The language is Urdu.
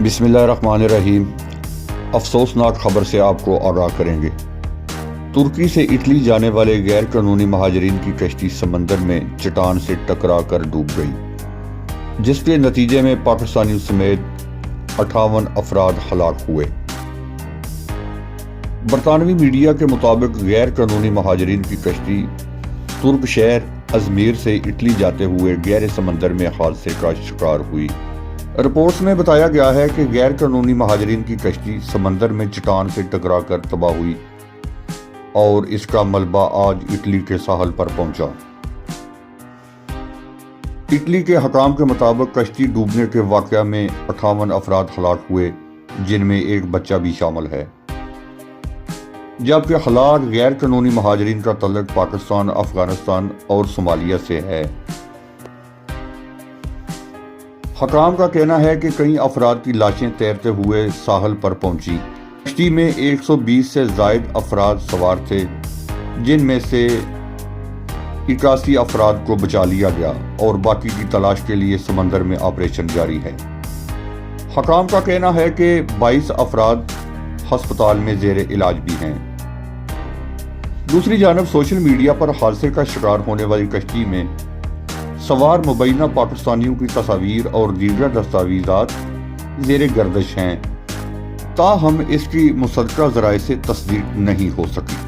بسم اللہ الرحمن الرحیم۔ افسوسناک خبر سے آپ کو آگاہ کریں گے۔ ترکی سے اٹلی جانے والے غیر قانونی مہاجرین کی کشتی سمندر میں چٹان سے ٹکرا کر ڈوب گئی، جس کے نتیجے میں پاکستانیوں سمیت 58 افراد ہلاک ہوئے۔ برطانوی میڈیا کے مطابق غیر قانونی مہاجرین کی کشتی ترک شہر ازمیر سے اٹلی جاتے ہوئے گہرے سمندر میں حادثے کا شکار ہوئی۔ رپورٹس میں بتایا گیا ہے کہ غیر قانونی مہاجرین کی کشتی سمندر میں چٹان سے ٹکرا کر تباہ ہوئی اور اس کا ملبہ آج اٹلی کے ساحل پر پہنچا۔ اٹلی کے حکام کے مطابق کشتی ڈوبنے کے واقعہ میں 58 افراد ہلاک ہوئے، جن میں ایک بچہ بھی شامل ہے، جبکہ ہلاک غیر قانونی مہاجرین کا تعلق پاکستان، افغانستان اور صومالیہ سے ہے۔ حکام کا کہنا ہے کہ کئی افراد کی لاشیں تیرتے ہوئے ساحل پر پہنچی۔ کشتی میں 120 سے زائد افراد سوار تھے، جن میں سے 81 افراد کو بچا لیا گیا اور باقی کی تلاش کے لیے سمندر میں آپریشن جاری ہے۔ حکام کا کہنا ہے کہ 22 افراد ہسپتال میں زیر علاج بھی ہیں۔ دوسری جانب سوشل میڈیا پر حادثے کا شکار ہونے والی کشتی میں سوار مبینہ پاکستانیوں کی تصاویر اور دیگر دستاویزات زیر گردش ہیں، تاہم اس کی مصدقہ ذرائع سے تصدیق نہیں ہو سکی۔